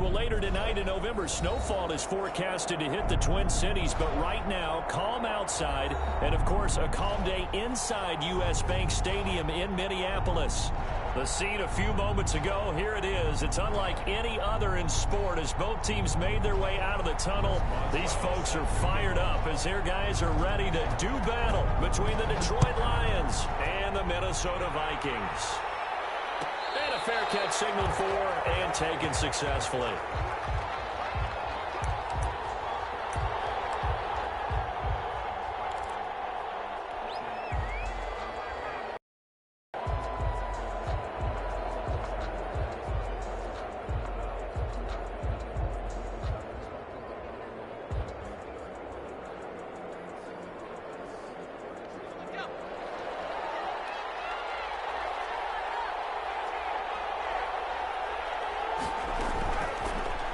Well, later tonight in November, snowfall is forecasted to hit the Twin Cities, but right now, calm outside, and of course, a calm day inside U.S. Bank Stadium in Minneapolis. The scene a few moments ago, here it is. It's unlike any other in sport as both teams made their way out of the tunnel. These folks are fired up as their guys are ready to do battle between the Detroit Lions and the Minnesota Vikings. And a fair catch signaled for and taken successfully.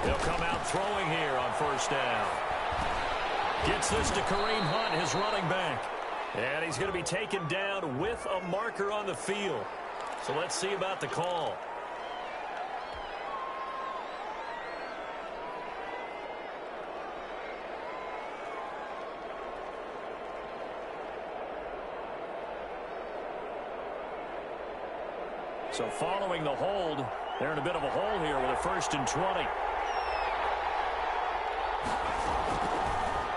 He'll come out throwing here on first down. Gets this to Kareem Hunt, his running back. And he's going to be taken down with a marker on the field. So let's see about the call. So following the hold, they're in a bit of a hole here with a 1st and 20.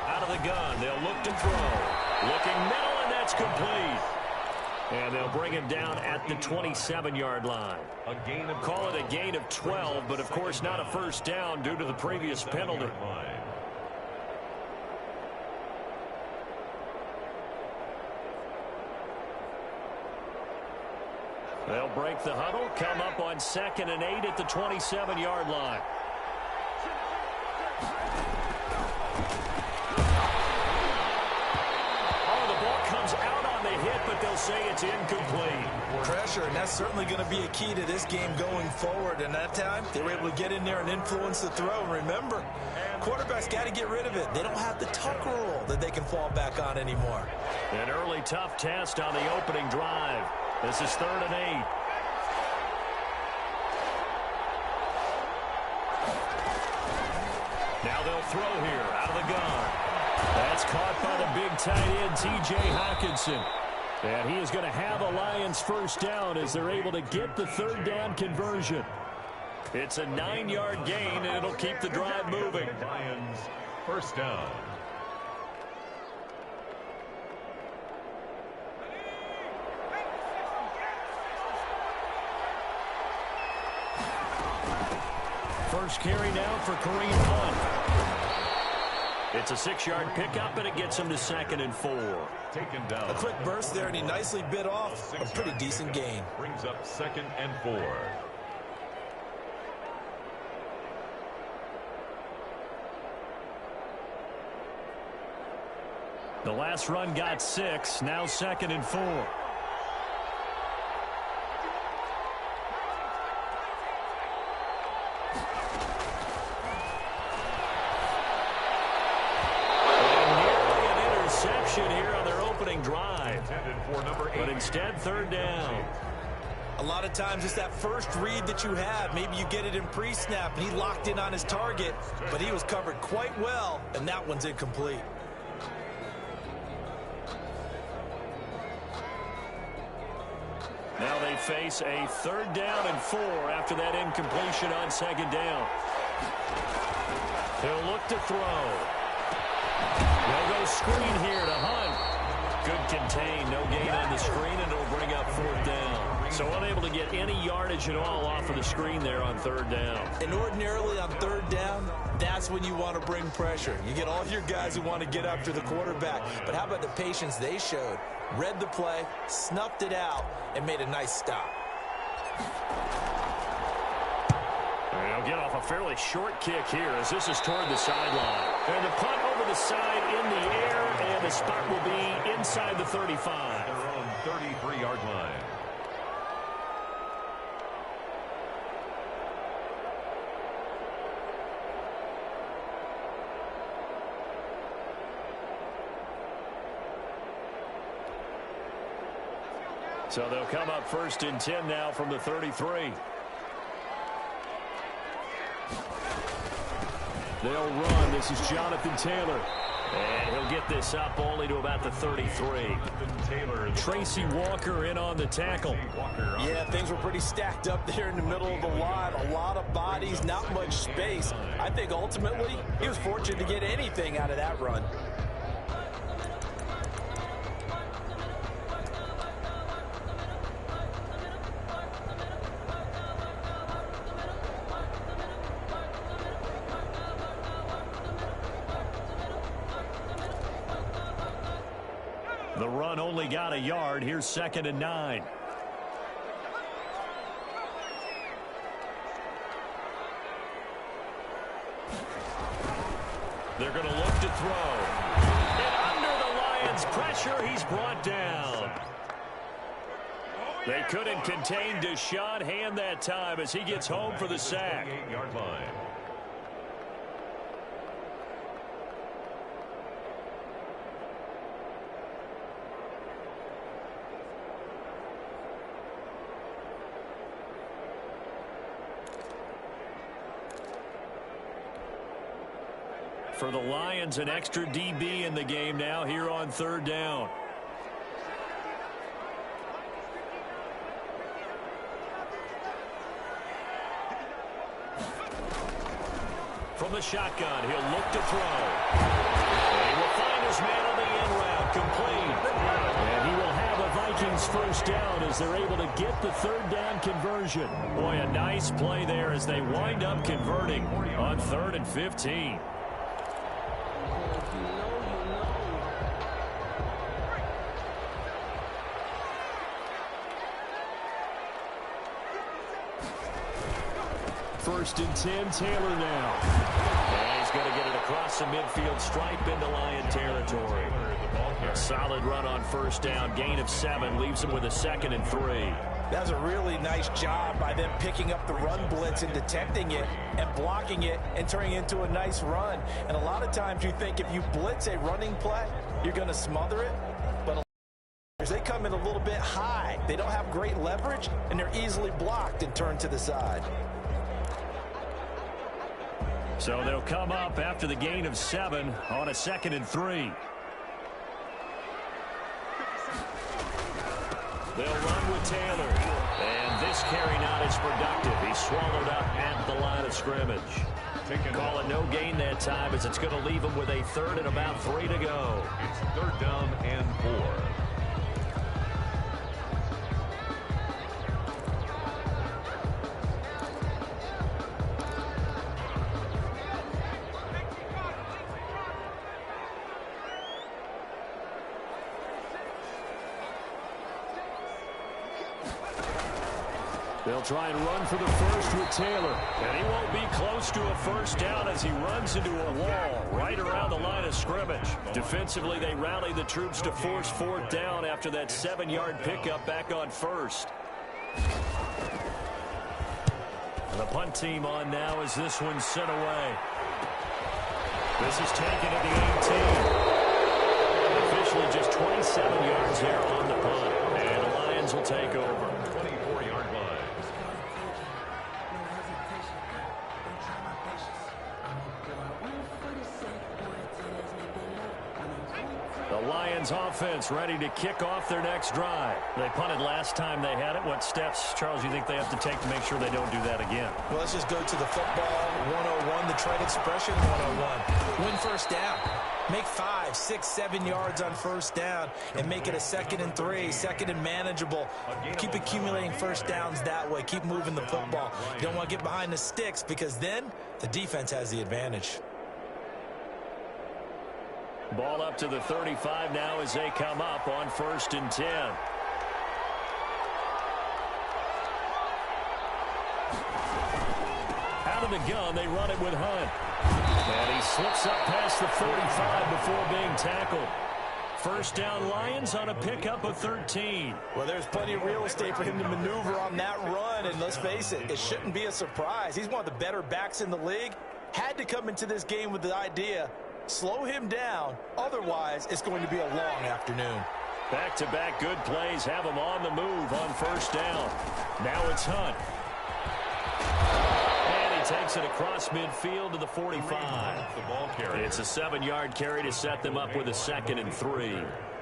Out of the gun, they'll look to throw. Looking middle, and that's complete. And they'll bring him down at the 27-yard line. Call it a gain of 12, but of course not a first down due to the previous penalty. They'll break the huddle, come up on 2nd and 8 at the 27-yard line. Oh, the ball comes out on the hit, but they'll say it's incomplete. Pressure, and that's certainly going to be a key to this game going forward. And that time, they were able to get in there and influence the throw. Remember, quarterbacks got to get rid of it. They don't have the tuck rule that they can fall back on anymore. An early tough test on the opening drive. This is 3rd and 8. Now they'll throw here out of the gun. That's caught by the big tight end, T.J. Hockenson. And he is going to have a Lions first down as they're able to get the 3rd down conversion. It's a 9-yard gain, and it'll keep the drive moving. Lions first down. First carry now for Kareem Hunt. It's a 6-yard pickup, and it gets him to 2nd and 4. Taken down. A quick burst there, and he nicely bit off a pretty decent gain. Brings up 2nd and 4. The last run got 6, now 2nd and 4. Here on their opening drive, but instead 3rd down. A lot of times it's that first read that you have. Maybe you get it in pre-snap and he locked in on his target, but he was covered quite well, and that one's incomplete. Now they face a 3rd down and 4 after that incompletion on 2nd down. He'll look to throw. They'll go screen here to Hunt. Good contain, no gain on the screen, and it'll bring up 4th down. So unable to get any yardage at all off of the screen there on 3rd down. And ordinarily on 3rd down, that's when you want to bring pressure. You get all your guys who want to get after the quarterback. But how about the patience they showed? Read the play, snuffed it out, and made a nice stop. They'll get off a fairly short kick here as this is toward the sideline. And the punt over the side in the air, and the spot will be inside the 35. Their own 33-yard line. So they'll come up 1st and 10 now from the 33. They'll run. This is Jonathan Taylor. And he'll get this up only to about the 33. Tracy Walker in on the tackle. Yeah, things were pretty stacked up there in the middle of the line. A lot of bodies, not much space. I think ultimately he was fortunate to get anything out of that run. The run only got a yard. Here's 2nd and 9. They're going to look to throw. And under the Lions' pressure, he's brought down. They couldn't contain Deshaun Hand that time as he gets home for the sack. 8-yard line. For the Lions, an extra DB in the game now here on 3rd down. From the shotgun, he'll look to throw. And he will find his man on the end route, complete. And he will have a Vikings first down as they're able to get the 3rd down conversion. Boy, a nice play there as they wind up converting on 3rd and 15. First and 10, Taylor now. And he's going to get it across the midfield stripe into Lion territory. A solid run on 1st down. Gain of 7 leaves him with a 2nd and 3. That was a really nice job by them picking up the run blitz and detecting it and blocking it and turning it into a nice run. And a lot of times you think if you blitz a running play, you're going to smother it. But they come in a little bit high. They don't have great leverage, and they're easily blocked and turned to the side. So they'll come up after the gain of 7 on a 2nd and 3. They'll run with Taylor. And this carry not as productive. He's swallowed up at the line of scrimmage. Call it no gain that time as it's going to leave him with a 3rd and about 3 to go. It's 3rd down and 4. They'll try and run for the first with Taylor. And he won't be close to a first down as he runs into a wall right around the line of scrimmage. Defensively, they rally the troops to force 4th down after that 7-yard pickup back on 1st. The punt team on now as this one's sent away. This is taken at the 18. Officially just 27 yards here on the punt. And the Lions will take over. 24-yard line. The Lions offense ready to kick off their next drive. They punted last time they had it. What steps, Charles, you think they have to take to make sure they don't do that again? Well, let's just go to the football 101, the trade expression 101. Win first down. Make 5, 6, 7 yards on first down and make it a 2nd and 3, 2nd and manageable. Keep accumulating first downs that way. Keep moving the football. You don't want to get behind the sticks because then the defense has the advantage. Ball up to the 35 now as they come up on 1st and 10. Out of the gun, they run it with Hunt. And he slips up past the 45 before being tackled. First down Lions on a pickup of 13. Well, there's plenty of real estate for him to maneuver on that run. And let's face it, it shouldn't be a surprise. He's one of the better backs in the league. Had to come into this game with the idea, slow him down. Otherwise, it's going to be a long afternoon. Back-to-back good plays have him on the move on first down. Now it's Hunt. And he takes it across midfield to the 45. The ball carrier. It's a 7-yard carry to set them up with a 2nd and 3.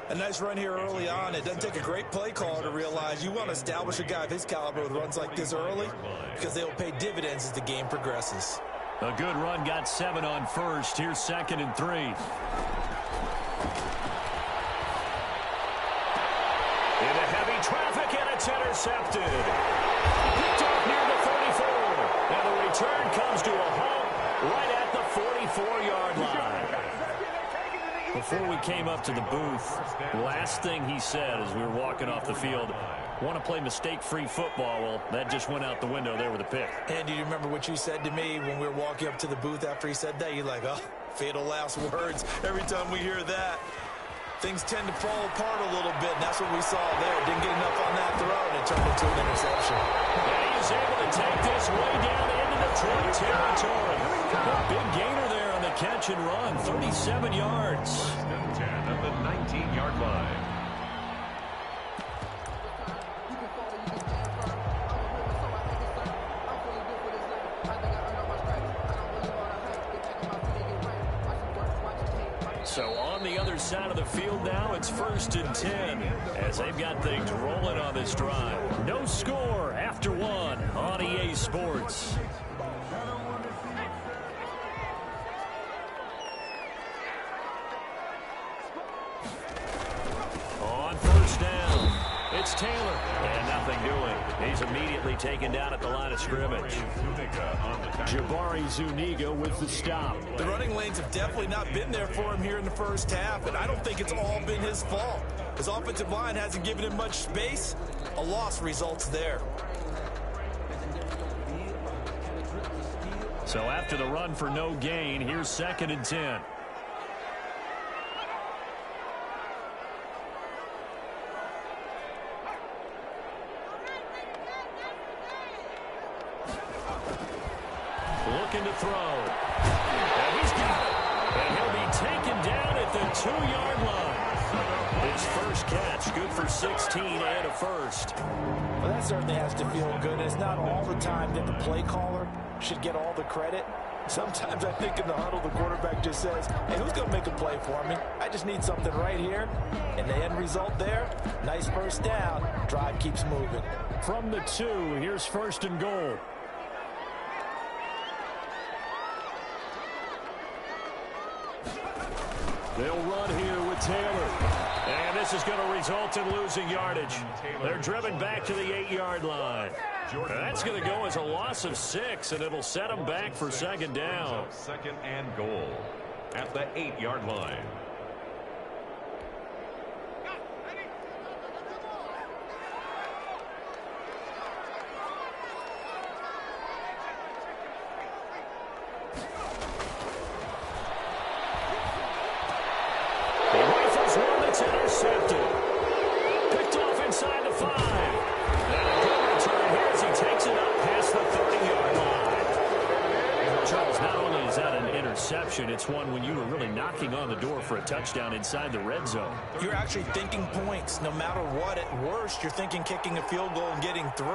A nice run here early on. It doesn't take a great play caller to realize you want to establish a guy of his caliber with runs like this early because they will pay dividends as the game progresses. A good run got 7 on first. Here's 2nd and 3. Into heavy traffic, and it's intercepted. Picked off near the 34. And the return comes to a halt right at the 44-yard line. Before we came up to the booth, last thing he said as we were walking off the field, want to play mistake-free football. Well, that just went out the window there with a pick. And do you remember what you said to me when we were walking up to the booth after he said that? You're like, oh, fatal last words. Every time we hear that, things tend to fall apart a little bit, and that's what we saw there. Didn't get enough on that throw, and it turned into an interception. And he's able to take this way down into the 20 territory. A big gainer there on the catch and run, 37 yards. 10 at the 19-yard line. So on the other side of the field now, it's 1st and 10 as they've got things rolling on this drive. No score after 1 on EA Sports. On 1st down, it's Taylor, and nothing doing. He's immediately taken down at the line of scrimmage. Jabari Zuniga with the stop. The running lanes have definitely not been there for him here in the first half, and I don't think it's all been his fault. His offensive line hasn't given him much space. A loss results there. So after the run for no gain, here's 2nd and 10. Looking to throw. And he's got it. And he'll be taken down at the 2-yard line. His first catch, good for 16 and a first. Well, that certainly has to feel good. And it's not all the time that the play caller should get all the credit. Sometimes I think in the huddle, the quarterback just says, hey, who's going to make a play for me? I just need something right here. And the end result there, nice first down. Drive keeps moving. From the 2, here's 1st and goal. They'll run here with Taylor. And this is going to result in losing yardage. They're driven back to the 8-yard line. That's going to go as a loss of 6, and it'll set them back for 2nd down. 2nd and goal at the 8-yard line. Intercepted. Picked off inside the 5. And a good return here as he takes it up past the 30-yard line. Charles, not only is that an interception, it's one when you were really knocking on the door for a touchdown inside the red zone. You're actually thinking points no matter what. At worst, you're thinking kicking a field goal and getting 3.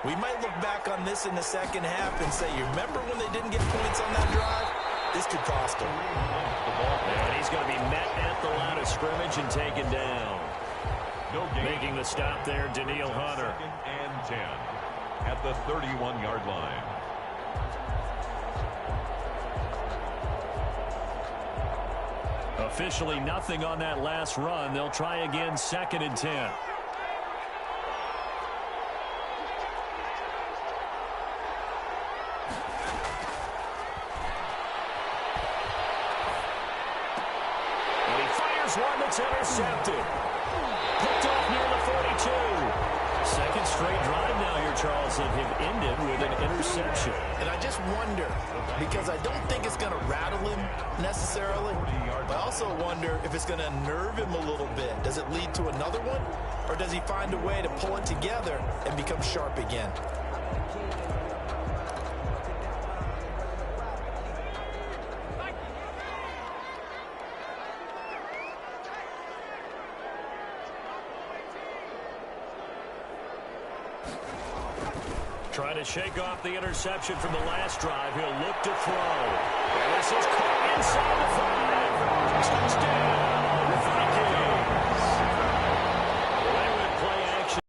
We might look back on this in the second half and say, you remember when they didn't get points on that drive? This could cost him. And he's going to be met at the line of scrimmage and taken down. Making the stop there, Daniil Hunter. 2nd and 10 at the 31-yard line. Officially nothing on that last run. They'll try again, 2nd and 10. One that's intercepted. Picked off near the 42. 2nd straight drive now here, Charles, that have ended with an interception. And I just wonder, because I don't think it's going to rattle him necessarily, but I also wonder if it's going to nerve him a little bit. Does it lead to another one, or does he find a way to pull it together and become sharp again? Trying to shake off the interception from the last drive. He'll look to throw. And this is caught inside the 5. Touchdown, Vikings. They would play action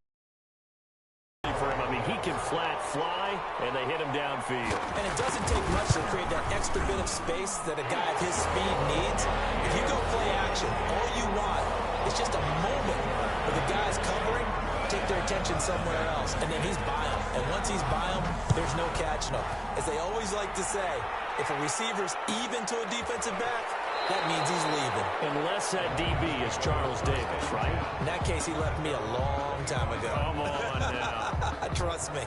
for him. I mean, he can flat fly, and they hit him downfield. And it doesn't take much to create that extra bit of space that a guy of his speed needs. If you go play action, all you want is just a moment where the guy's covering, take their attention somewhere else, and then he's by him. And once he's by him, there's no catching him. As they always like to say, if a receiver's even to a defensive back, that means he's leaving. Unless that DB is Charles Davis, right? In that case, he left me a long time ago. Come on now. Trust me.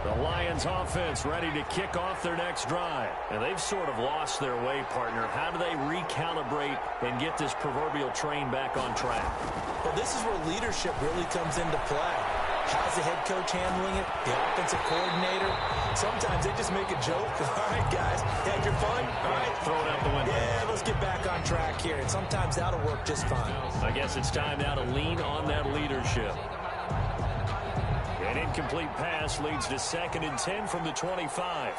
The Lions offense ready to kick off their next drive. And they've sort of lost their way, partner. How do they recalibrate and get this proverbial train back on track? Well, this is where leadership really comes into play. How's the head coach handling it? The offensive coordinator? Sometimes they just make a joke. All right, guys, had your fun? All right. Throw it out the window. Yeah, let's get back on track here. And sometimes that'll work just fine. I guess it's time now to lean on that leadership. An incomplete pass leads to 2nd and 10 from the 25.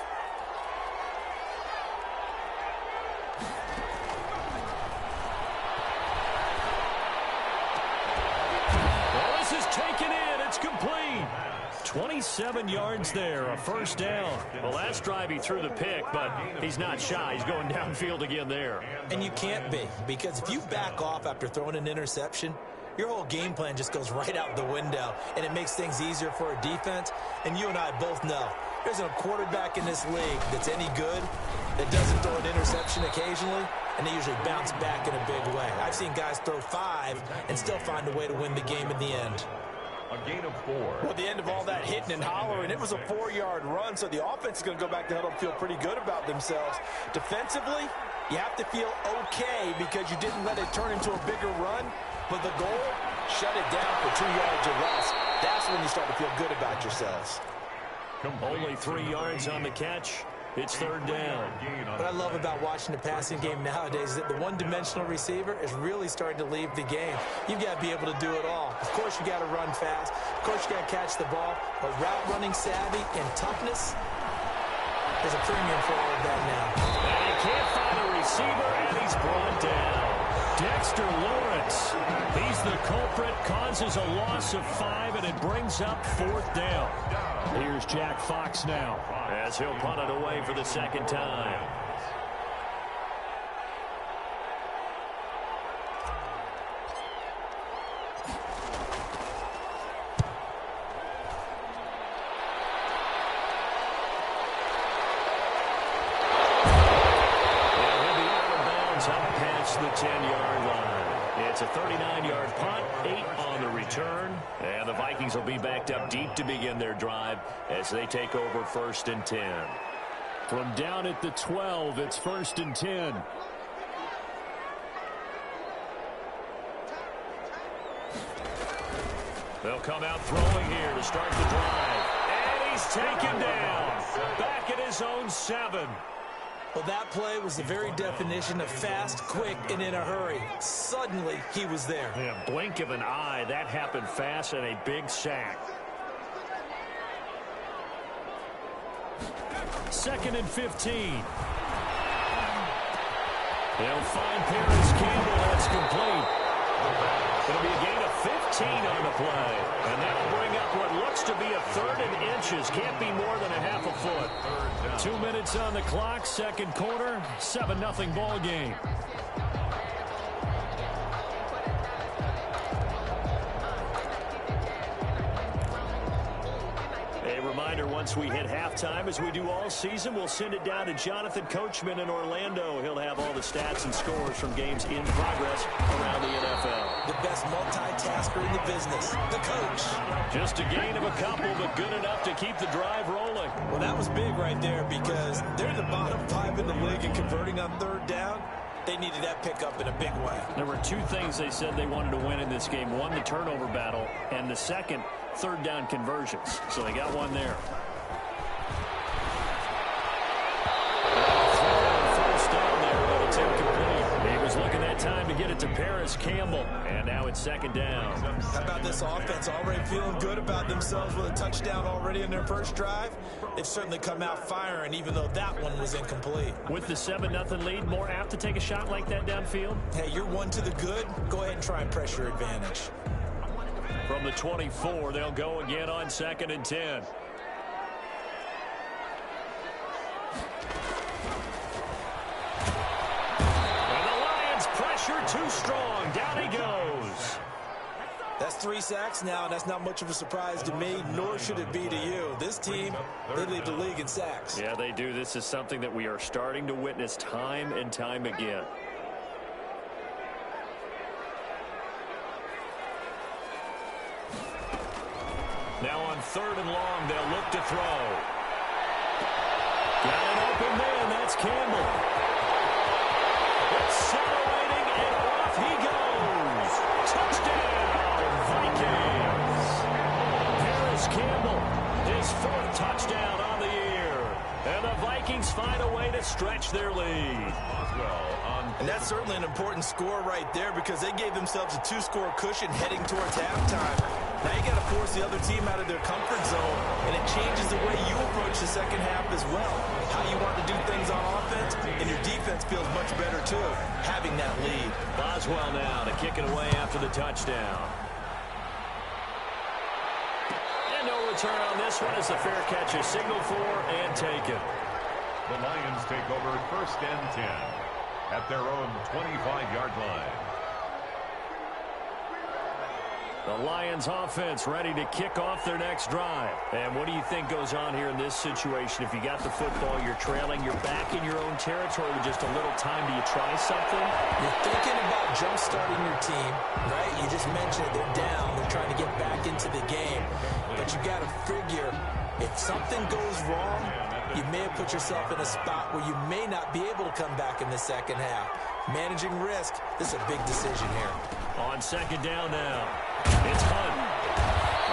Well, this is taken in. It's complete. 27 yards there, a first down. The last drive he threw the pick, but he's not shy. He's going downfield again there. And you can't be, because if you back off after throwing an interception, your whole game plan just goes right out the window, and it makes things easier for a defense. And you and I both know there's a quarterback in this league that's any good that doesn't throw an interception occasionally, and they usually bounce back in a big way. I've seen guys throw 5 and still find a way to win the game in the end. A gain of 4. Well, the end of all that hitting and hollering, it was a 4-yard run, so the offense is going to go back to huddle and feel pretty good about themselves. Defensively, you have to feel okay because you didn't let it turn into a bigger run. But the goal, shut it down for 2 yards or less. That's when you start to feel good about yourselves. Only 3 yards on the catch. It's 3rd down. What I love about watching the passing game nowadays is that the one-dimensional receiver is really starting to leave the game. You've got to be able to do it all. Of course, you got to run fast. Of course, you got to catch the ball. But route running savvy and toughness, there's a premium for all of that now. And he can't find a receiver, and he's brought down. Dexter Lawrence, he's the culprit, causes a loss of 5, and it brings up 4th down. Here's Jack Fox now, as he'll punt it away for the 2nd time. The 10-yard line. It's a 39-yard punt, 8 on the return, and the Vikings will be backed up deep to begin their drive as they take over 1st and 10. From down at the 12, it's 1st and 10. They'll come out throwing here to start the drive, and he's taken down back at his own 7. Well, that play was the very definition of fast, quick, and in a hurry. Suddenly, he was there. Yeah, blink of an eye. That happened fast and a big sack. 2nd and 15. They'll find Paris Campbell. That's complete. It'll be a gain of 15 on the play. And that'll bring up what looks to be a 3rd and inches. Can't be more than a half a foot. 2 minutes on the clock, 2nd quarter, 7-0 ball game. A reminder, once we hit halftime, as we do all season, we'll send it down to Jonathan Coachman in Orlando. He'll have all the stats and scores from games in progress around the NFL. The best multitasker in the business, the coach. Just a gain of a couple, but good enough to keep the drive rolling. Well, that was big right there because they're the bottom 5 in the league and converting on 3rd down. They needed that pickup in a big way. There were 2 things they said they wanted to win in this game. One, the turnover battle, and the second, 3rd down conversions. So they got one there. First down there, but it's incomplete. He was looking that time to get it it to Paris Campbell. And now it's second down. How about this offense already feeling good about themselves with a touchdown already in their first drive? They've certainly come out firing, even though that one was incomplete. With the 7-0 lead, more apt to take a shot like that downfield? Hey, you're one to the good. Go ahead and try and press your advantage. From the 24, they'll go again on 2nd and 10. Pressure too strong. Down he goes. That's 3 sacks now, and that's not much of a surprise to me, nor should it be to you. This team, they lead the league in sacks. Yeah, they do. This is something that we are starting to witness time and time again. Now on 3rd and long, they'll look to throw. Got an open man. That's Campbell. Accelerating, and off he goes. Touchdown, Vikings. Paris Campbell, his 4th touchdown on the year. And the Vikings find a way to stretch their lead. And that's certainly an important score right there because they gave themselves a 2-score cushion heading towards halftime. Now you got to force the other team out of their comfort zone, and it changes the way you approach the second half as well. How you want to do things on offense, and your defense feels much better too, having that lead. Boswell now to kick it away after the touchdown. And no return on this one as the fair catch is signaled for and taken. The Lions take over 1st and 10 at their own 25-yard line. The Lions offense ready to kick off their next drive. And what do you think goes on here in this situation? If you got the football, you're trailing, you're back in your own territory with just a little time. Do you try something? You're thinking about jump-starting your team, right? You just mentioned it. They're down. They're trying to get back into the game. But you got to figure if something goes wrong, you may have put yourself in a spot where you may not be able to come back in the second half. Managing risk, this is a big decision here. On 2nd down now, it's Hunt.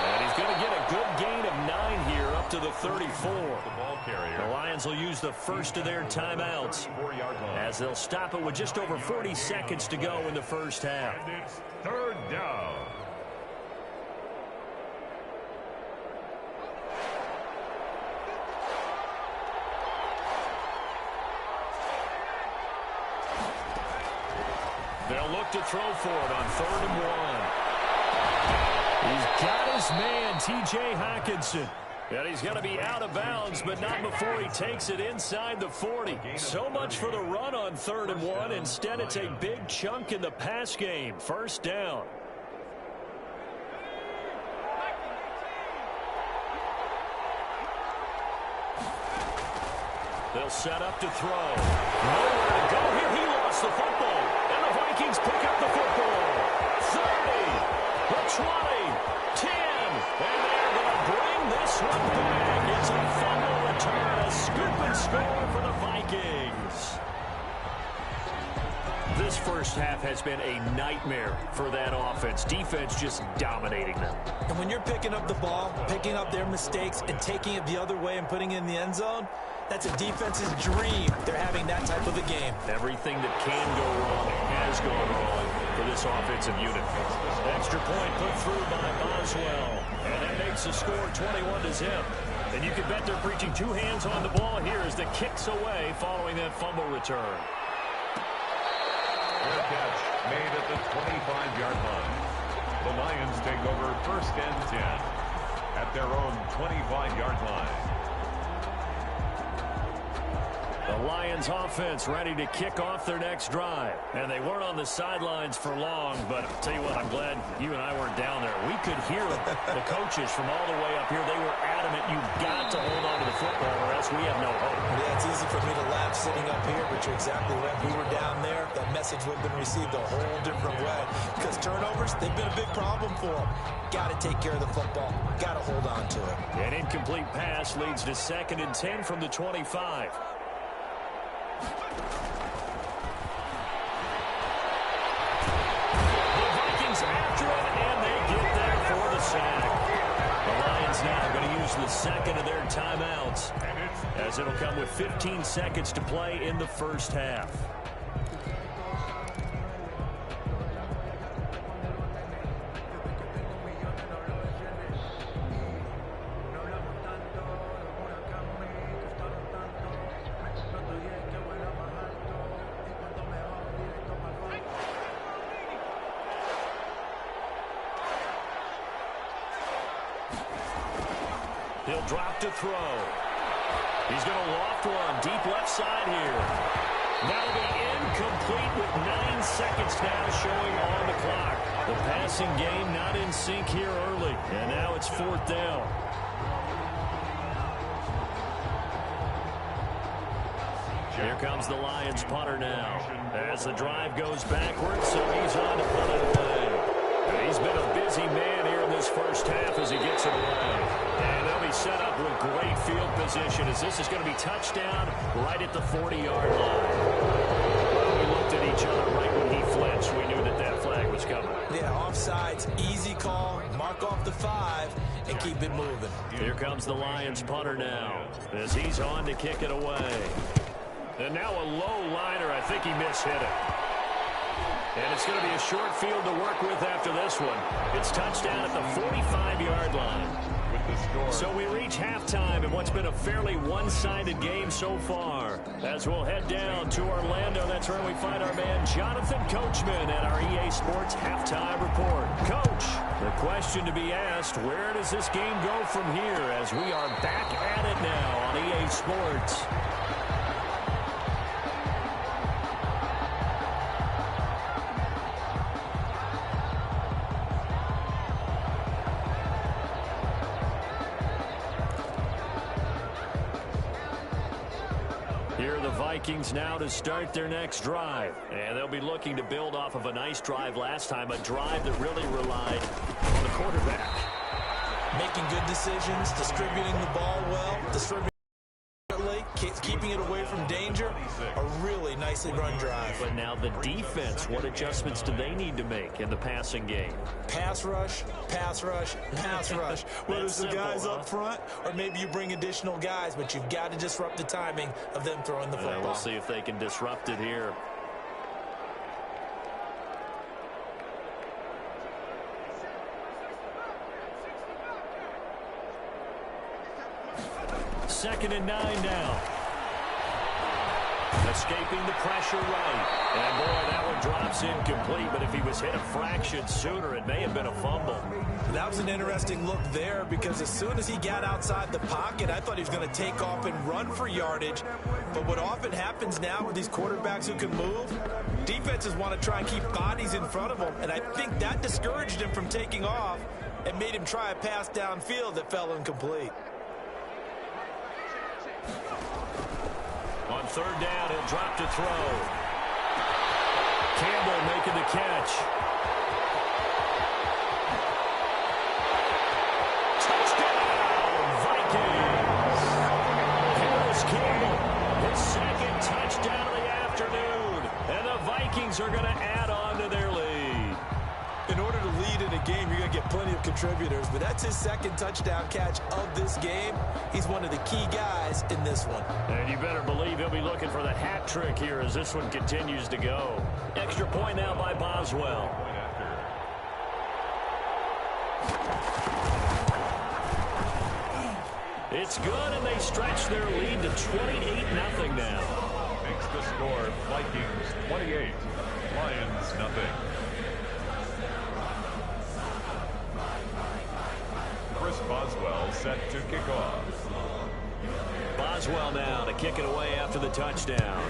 And he's going to get a good gain of 9 here up to the 34. The Lions will use the first of their timeouts as they'll stop it with just over 40 seconds to go in the first half. And it's 3rd down. They'll look to throw for it on 3rd and 1. He's got his man, T.J. Hockenson. And he's going to be out of bounds, but not before he takes it inside the 40. So much for the run on 3rd and 1. Instead, it's a big chunk in the pass game. 1st down. They'll set up to throw. Nowhere to go here. He lost the football. And the Vikings pick up the football. 30, the 20, 10. And they're going to bring this one back. It's a fumble return. A scoop and score for the Vikings. This first half has been a nightmare for that offense. Defense just dominating them. And when you're picking up the ball, picking up their mistakes, and taking it the other way and putting it in the end zone, that's a defense's dream. They're having that type of a game. Everything that can go wrong has gone wrong for this offensive unit. Extra point put through by Boswell. And that makes the score 21-0. And you can bet they're preaching 2 hands on the ball here as the kick's away following that fumble return. Fair catch made at the 25-yard line. The Lions take over 1st and 10 at their own 25-yard line. The Lions offense ready to kick off their next drive. And they weren't on the sidelines for long, but I'll tell you what, I'm glad you and I weren't down there. We could hear the coaches from all the way up here. They were adamant, you've got to hold on to the football or else we have no hope. Yeah, it's easy for me to laugh sitting up here, but you're exactly right. We were down there. That message would have been received a whole different way. Because turnovers, they've been a big problem for them. Got to take care of the football. Got to hold on to it. An incomplete pass leads to 2nd and 10 from the 25. After it, and they get there for the sack. The Lions now going to use the 2nd of their timeouts as it'll come with 15 seconds to play in the first half. he'll drop to throw. He's going to loft one deep left side here. That'll be incomplete with 9 seconds now showing on the clock. The passing game not in sync here early, and now it's 4th down. Here comes the Lions punter now as the drive goes backwards, so he's on to punt it away. He's been a busy man here in this first half as he gets it away. And they'll be set up with great field position as this is going to be touchdown right at the 40-yard line. Well, we looked at each other right when he flinched. We knew that that flag was coming. Yeah, offsides, easy call, mark off the 5, and keep it moving. Here comes the Lions punter now as he's on to kick it away. And now a low liner. I think he mishit it. And it's going to be a short field to work with after this one. It's touchdown at the 45-yard line. So we reach halftime in what's been a fairly one-sided game so far. As we'll head down to Orlando, that's where we find our man Jonathan Coachman at our EA Sports Halftime Report. Coach, the question to be asked, where does this game go from here as we are back at it now on EA Sports? Here are the Vikings now to start their next drive. And they'll be looking to build off of a nice drive last time, a drive that really relied on the quarterback. Making good decisions, distributing the ball well, keeping it away from danger. A really nicely run drive. But now the defense, what adjustments do they need to make in the passing game? Pass rush, pass rush, pass rush. Whether it's the guys up front or maybe you bring additional guys, but you've got to disrupt the timing of them throwing the football. We'll see if they can disrupt it here. Second and 9 now. Escaping the pressure right. And boy, that one drops incomplete. But if he was hit a fraction sooner, it may have been a fumble. That was an interesting look there because as soon as he got outside the pocket, I thought he was going to take off and run for yardage. But what often happens now with these quarterbacks who can move, defenses want to try and keep bodies in front of them. And I think that discouraged him from taking off and made him try a pass downfield that fell incomplete. On third down, he'll drop to throw. Campbell making the catch. Touchdown, Vikings. Here's Campbell, his second touchdown of the afternoon. And the Vikings are going to add on to their lead. In order to lead in a game, you're going to get plenty of contributors, but that's his second touchdown catch of this game. He's one of the key guys in this one. And you better believe he'll be looking for the hat trick here as this one continues to go. Extra point now by Boswell. It's good, and they stretch their lead to 28-0 now. Makes the score Vikings 28, Lions nothing. Chris Boswell set to kick off. Boswell now to kick it away after the touchdown.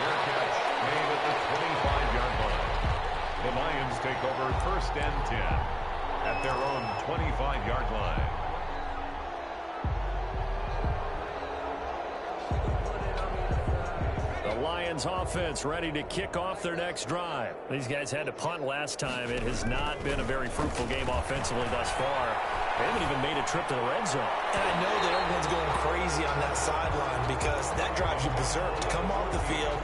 Their catch made at the 25-yard line. The Lions take over first and 10 at their own 25-yard line. The Lions offense ready to kick off their next drive. These guys had to punt last time. It has not been a very fruitful game offensively thus far. They haven't even made a trip to the red zone. And I know that everyone's going crazy on that sideline because that drives you berserk to come off the field,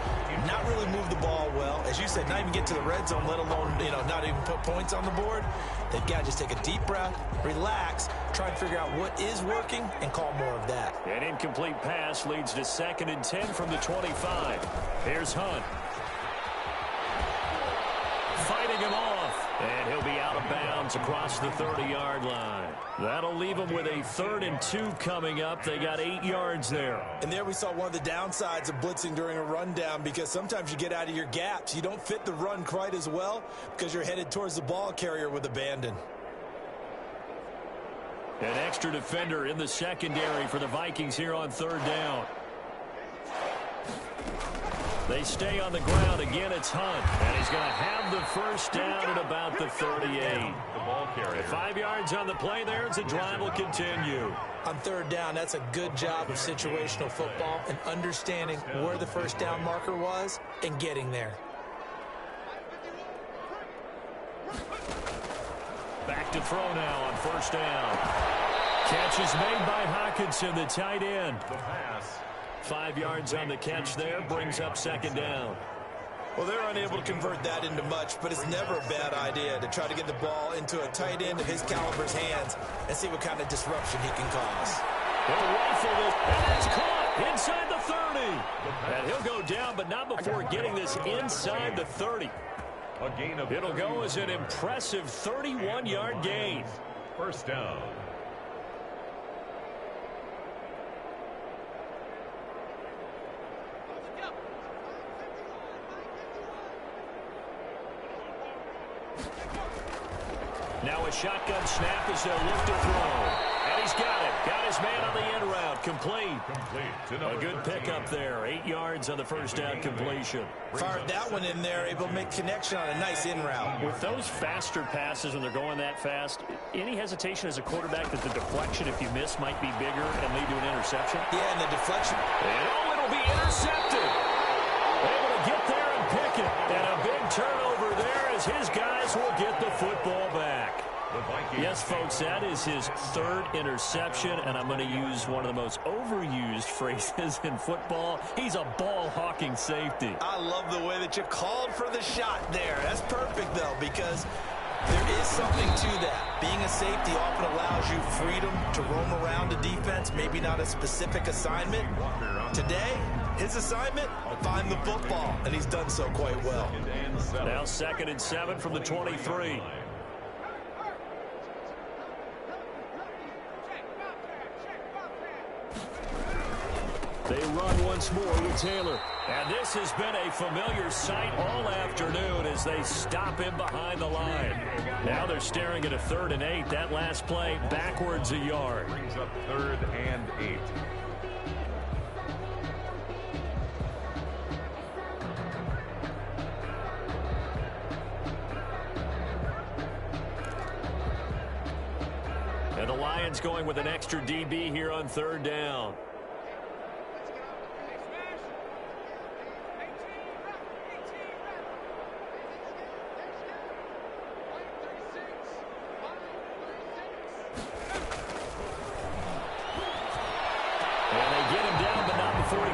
not really move the ball well. As you said, not even get to the red zone, let alone, not even put points on the board. They've got to just take a deep breath, relax, try and figure out what is working, and call more of that. An incomplete pass leads to 2nd and 10 from the 25. Here's Hunt. Fighting him off. And he'll be out of bounds across the 30-yard line. That'll leave them with a 3rd and 2 coming up. They got 8 yards there. And there we saw one of the downsides of blitzing during a rundown, because sometimes you get out of your gaps. You don't fit the run quite as well because you're headed towards the ball carrier with abandon. An extra defender in the secondary for the Vikings here on 3rd down. They stay on the ground. Again, it's Hunt. And he's going to have the first down at about the 38. The ball carrier. 5 yards on the play there as the drive will continue. On 3rd down, that's a good job of situational football and understanding where the first down marker was and getting there. Back to throw now on 1st down. Catch is made by Hockenson, the tight end. The pass. 5 yards on the catch there, brings up 2nd down. Well, they're unable to convert that into much, but it's never a bad idea to try to get the ball into a tight end of his caliber's hands and see what kind of disruption he can cause. They'll rifle it, and it's caught inside the 30. And he'll go down, but not before getting this inside the 30. A gain of It'll go as an impressive 31-yard gain. 1st down. Now a shotgun snap as they'll look to throw. And he's got it. Got his man on the end route. Complete. A good pickup there. 8 yards on the first down completion. Fired that one in there, able to make connection on a nice in route. With those faster passes when they're going that fast, any hesitation as a quarterback that the deflection, if you miss, might be bigger and lead to an interception? Yeah, and the deflection. And it'll be intercepted. Able to get there and pick it. And a big turnover there as his guys will get the football back. Yes, folks, that is his 3rd interception, and I'm going to use one of the most overused phrases in football. He's a ball-hawking safety. I love the way that you called for the shot there. That's perfect, though, because there is something to that. Being a safety often allows you freedom to roam around a defense, maybe not a specific assignment. Today, his assignment, find the football, and he's done so quite well. Now 2nd and 7 from the 23. They run once more with Taylor. And this has been a familiar sight all afternoon as they stop him behind the line. Now they're staring at a 3rd and 8. That last play backwards a yard. Brings up 3rd and 8. And the Lions going with an extra DB here on 3rd down.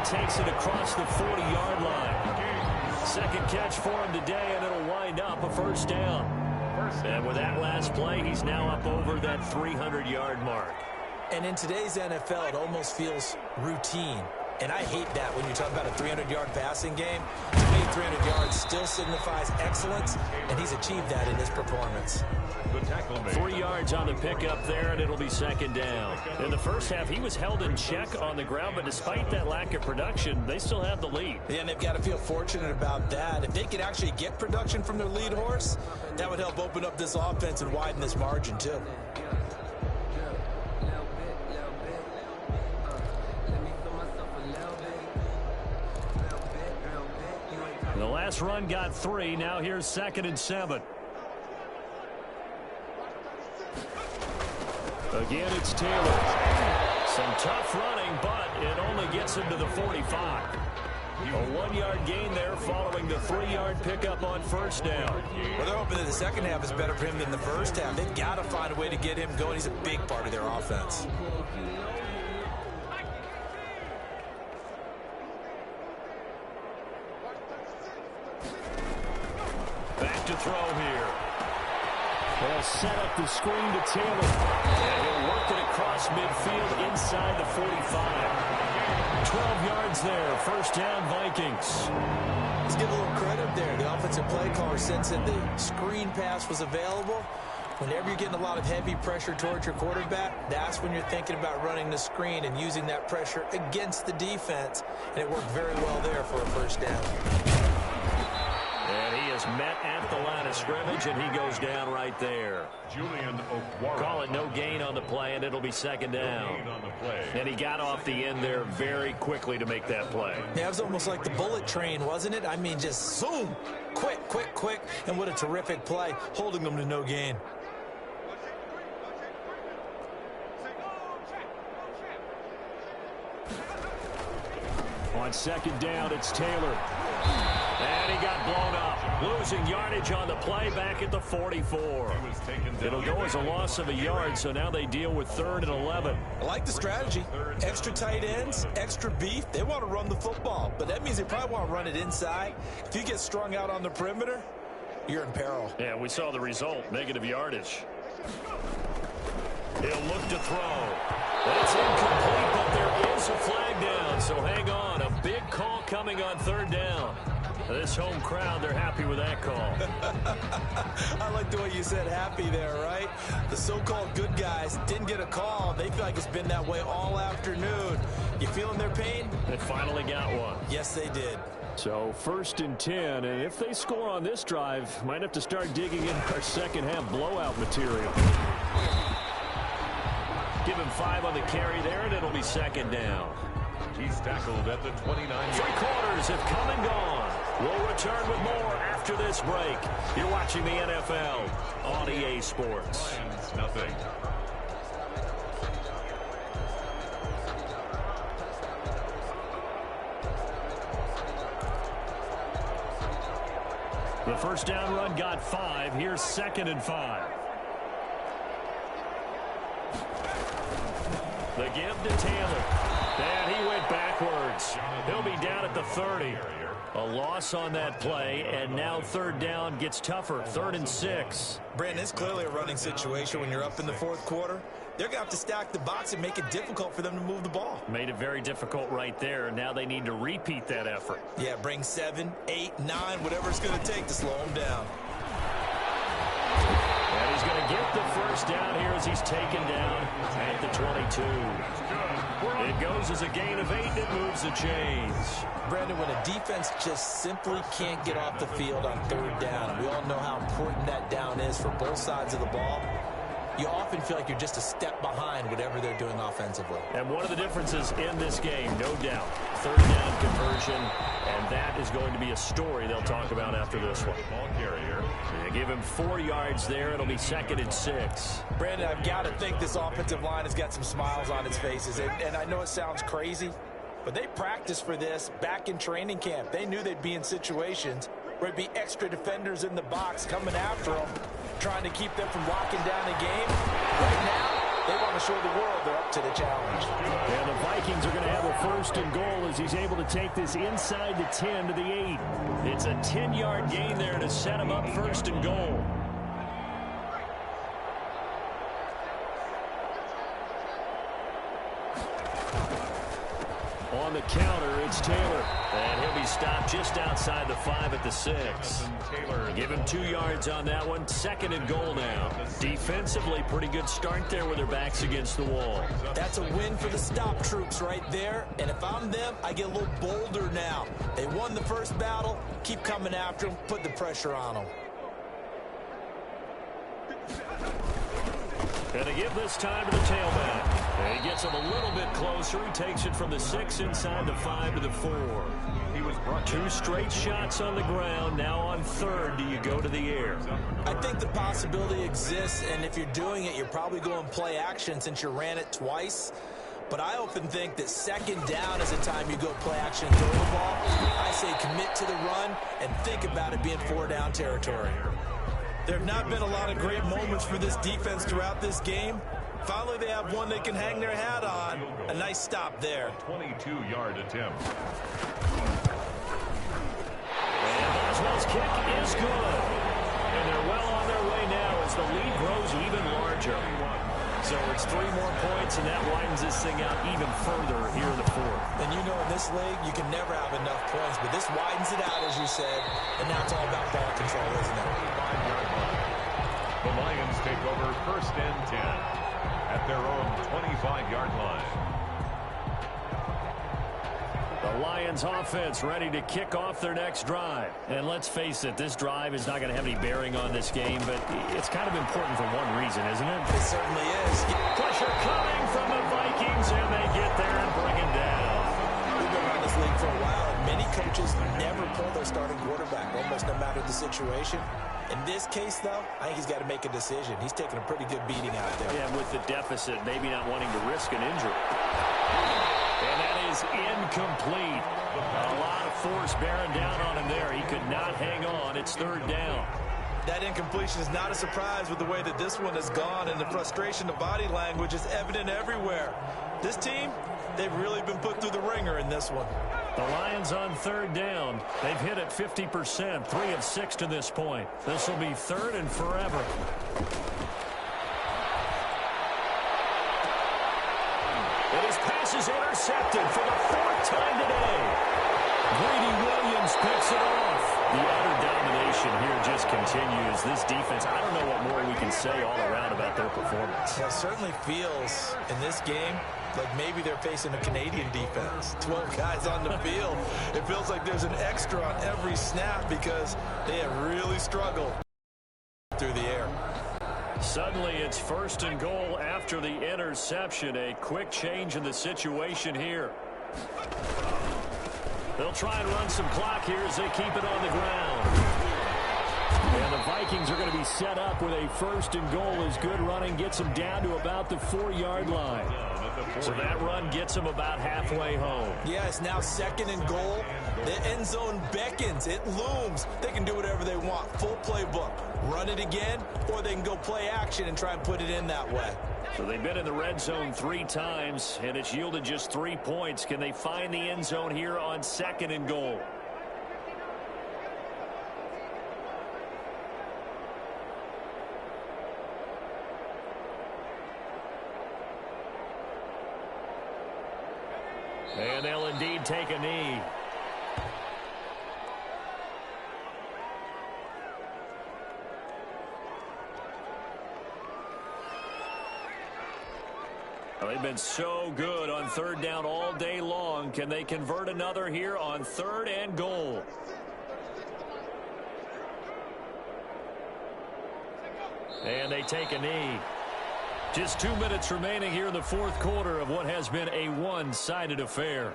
Takes it across the 40-yard line. 2nd catch for him today, and it'll wind up a 1st down. And with that last play, he's now up over that 300-yard mark. And in today's NFL, it almost feels routine. And I hate that when you talk about a 300-yard passing game. To me, 300 yards still signifies excellence, and he's achieved that in his performance. 3 yards on the pickup there, and it'll be 2nd down. In the first half, he was held in check on the ground, but despite that lack of production, they still have the lead. Yeah, and they've got to feel fortunate about that. If they could actually get production from their lead horse, that would help open up this offense and widen this margin, too. The last run got 3. Now here's 2nd and 7. Again, it's Taylor. Some tough running, but it only gets him to the 45. A 1-yard gain there following the 3-yard pickup on 1st down. Well, they're hoping that the second half is better for him than the first half. They've got to find a way to get him going. He's a big part of their offense. Back to throw here. They'll set up the screen to Taylor. And he'll work it across midfield inside the 45. 12 yards there. First down, Vikings. Let's give a little credit there. The offensive play caller sense that the screen pass was available. Whenever you're getting a lot of heavy pressure towards your quarterback, that's when you're thinking about running the screen and using that pressure against the defense. And it worked very well there for a first down. And he is met at the line of scrimmage, and he goes down right there. Call it no gain on the play, and it'll be second down. And he got off the end there very quickly to make that play. Yeah, it was almost like the bullet train, wasn't it? I mean, just zoom, quick, quick, quick. And what a terrific play, holding them to no gain. On second down, it's Taylor. And he got blown up. Losing yardage on the play back at the 44. It'll go as a loss of a yard, so now they deal with 3rd and 11. I like the strategy. Extra tight ends, extra beef. They want to run the football, but that means they probably want to run it inside. If you get strung out on the perimeter, you're in peril. Yeah, we saw the result, negative yardage. He'll look to throw. That's incomplete, but there is a flag down, so hang on. A big call coming on 3rd down. This home crowd, they're happy with that call. I like the way you said happy there, right? The so-called good guys didn't get a call. They feel like it's been that way all afternoon. You feeling their pain? They finally got one. Yes, they did. So 1st and 10, and if they score on this drive, might have to start digging in our second half blowout material. Give him 5 on the carry there, and it'll be second down. He's tackled at the 29. 3 quarters have come and gone. We'll return with more after this break. You're watching the NFL on EA Sports. Lions, nothing. The first down run got 5. Here's 2nd and 5. The give to Taylor. And he went backwards. He'll be down at the 30. A loss on that play, and now 3rd down gets tougher. 3rd and 6. Brandon, it's clearly a running situation when you're up in the 4th quarter. They're going to have to stack the box and make it difficult for them to move the ball. Made it very difficult right there. Now they need to repeat that effort. Yeah, bring 7, 8, 9, whatever it's going to take to slow them down. And he's going to get the first down here as he's taken down at the 22. It goes as a gain of 8, and it moves the chains. Brandon, when a defense just simply can't get off the field on 3rd down, we all know how important that down is for both sides of the ball. You often feel like you're just a step behind whatever they're doing offensively. And one of the differences in this game, no doubt, 3rd down conversion, and that is going to be a story they'll talk about after this one. Ball carrier. They give him 4 yards there. It'll be 2nd and 6. Brandon, I've got to think this offensive line has got some smiles on its faces. And I know it sounds crazy, but they practiced for this back in training camp. They knew they'd be in situations where it'd be extra defenders in the box coming after them, trying to keep them from locking down the game. Right now, they want to show the world they're up to the challenge. And the Vikings are going to have a 1st and goal as he's able to take this inside the 10 to the 8. It's a 10-yard gain there to set him up 1st and goal. On the counter, it's Taylor. And he'll be stopped just outside the 5 at the 6. Give him 2 yards on that one. 2nd and goal now. Defensively, pretty good start there with their backs against the wall. That's a win for the stop troops right there. And if I'm them, I get a little bolder now. They won the first battle. Keep coming after them. Put the pressure on them. And they give this time to the tailback. And he gets him a little bit closer. He takes it from the 6 inside the 5 to the 4. He was brought 2 straight shots on the ground. Now on 3rd, do you go to the air? I think the possibility exists, and if you're doing it, you're probably going play action since you ran it twice. But I often think that 2nd down is the time you go play action and throw the ball. I say commit to the run and think about it being 4-down territory. There have not been a lot of great moments for this defense throughout this game. Finally, they have one they can hang their hat on. A nice stop there. 22-yard attempt. And Boswell's kick is good. And they're well on their way now as the lead grows even larger. So it's 3 more points, and that widens this thing out even further here in the 4th. And you know this league, you can never have enough points, but this widens it out, as you said, and now it's all about ball control, isn't it? 5-yard line. The Lions take over 1st and 10 at their own 25-yard line. The Lions offense ready to kick off their next drive. And let's face it, this drive is not going to have any bearing on this game, but it's kind of important for one reason, isn't it? It certainly is. Pressure coming from the Vikings, and they get there and bring him down. We've been around this league for a while, and many coaches never pull their starting quarterback, almost no matter the situation. In this case, though, I think he's got to make a decision. He's taking a pretty good beating out there. Yeah, with the deficit, maybe not wanting to risk an injury. And that is incomplete. A lot of force bearing down on him there. He could not hang on. It's 3rd down. That incompletion is not a surprise with the way that this one has gone, and the frustration of body language is evident everywhere. This team, they've really been put through the ringer in this one. The Lions on 3rd down. They've hit it 50%, 3 of 6 to this point. This will be 3rd and forever. And his pass is intercepted for the 4th time today. Greedy Williams picks it off. The utter domination here just continues. This defense, I don't know what more we can say all around about their performance. It certainly feels in this game like maybe they're facing a Canadian defense. 12 guys on the field. It feels like there's an extra on every snap because they have really struggled through the air. Suddenly it's 1st and goal after the interception. A quick change in the situation here. They'll try and run some clock here as they keep it on the ground. And the Vikings are going to be set up with a 1st and goal as good running gets them down to about the 4-yard line. So that run gets them about halfway home. Yeah, it's now 2nd and goal. The end zone beckons. It looms. They can do whatever they want. Full playbook. Run it again, or they can go play action and try and put it in that way. So they've been in the red zone 3 times, and it's yielded just 3 points. Can they find the end zone here on 2nd and goal? And they'll indeed take a knee. Well, they've been so good on 3rd down all day long. Can they convert another here on 3rd and goal? And they take a knee. Just 2 minutes remaining here in the 4th quarter of what has been a one-sided affair.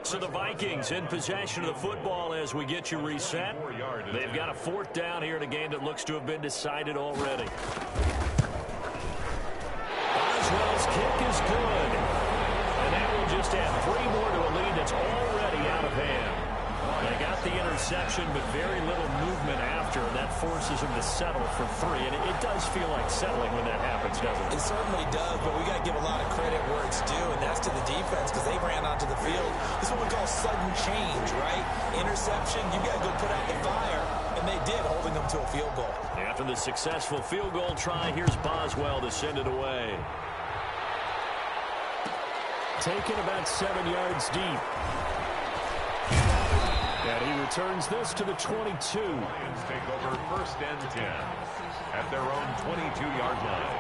So the Vikings in possession of the football as we get you reset. They've got a 4th down here in a game that looks to have been decided already. Boswell's kick is good. And that will just add 3 more to a lead that's already out of hand. They got the interception, but very little movement after, and that forces them to settle for 3. And it does feel like settling when that happens, doesn't it? It certainly does, but we got to give a lot of credit where it's due, and that's to the defense because they ran onto the field. This is what we call sudden change, right? Interception, you got to go put out the fire, and they did, holding them to a field goal. After the successful field goal try, here's Boswell to send it away. Taken about 7 yards deep. And he returns this to the 22. Lions take over 1st and 10 at their own 22-yard line.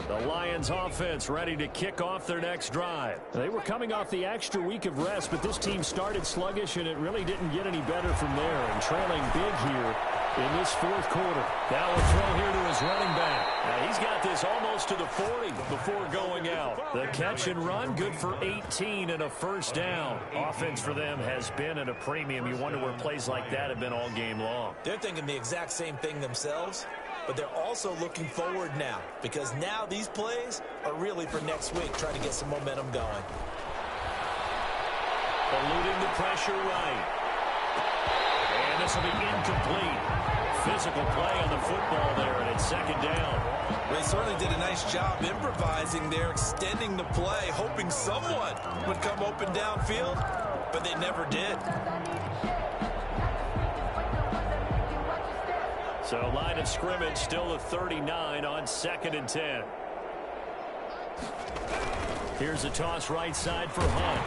The Lions offense ready to kick off their next drive. They were coming off the extra week of rest, but this team started sluggish, and it really didn't get any better from there. And trailing big here in this 4th quarter. Now a throw here to his running back. Now he's got this almost to the 40 before going out. The catch and run, good for 18 and a 1st down. Offense for them has been at a premium. You wonder where plays like that have been all game long. They're thinking the exact same thing themselves, but they're also looking forward now because now these plays are really for next week, trying to get some momentum going. Eluding the pressure right. And this will be incomplete. Physical play on the football there, and it's second down. They certainly did a nice job improvising there, extending the play, hoping someone would come open downfield, but they never did. So line of scrimmage still a 39 on 2nd and 10. Here's a toss right side for Hunt.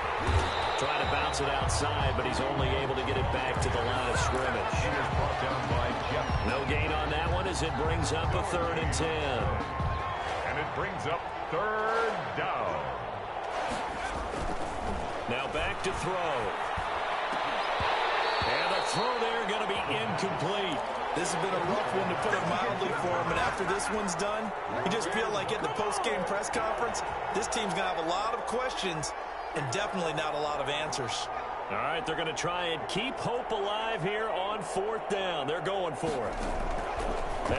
Trying to bounce it outside, but he's only able to get it back to the line of scrimmage. He is brought down by Jeff. No gain on that one as it brings up a 3rd and 10. And it brings up 3rd down. Now back to throw. And the throw there going to be incomplete. This has been a rough one, to put it mildly, for him. And after this one's done, you just feel like at the post-game press conference, this team's going to have a lot of questions and definitely not a lot of answers. All right, they're going to try and keep hope alive here on 4th down. They're going for it.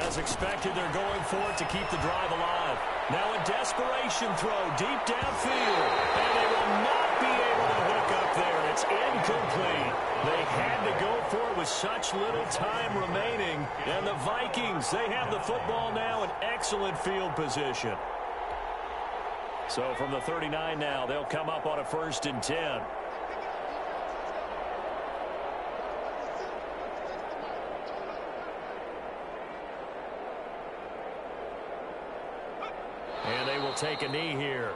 As expected, they're going for it to keep the drive alive. Now a desperation throw deep downfield. And they will not be able to hook up there. It's incomplete. They had to go for it with such little time remaining. And the Vikings, they have the football now in excellent field position. So from the 39 now, they'll come up on a 1st and 10. And they will take a knee here.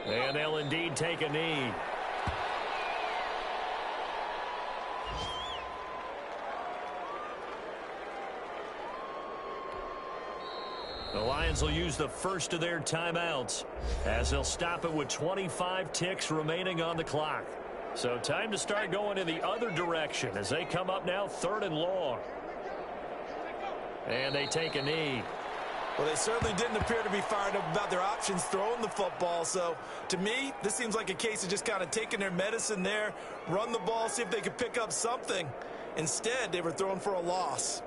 And they'll indeed take a knee. The Lions will use the first of their timeouts as they'll stop it with 25 ticks remaining on the clock. So time to start going in the other direction as they come up now 3rd and long. And they take a knee. Well, they certainly didn't appear to be fired up about their options throwing the football. So, to me, this seems like a case of just kind of taking their medicine there, run the ball, see if they could pick up something. Instead, they were throwing for a loss.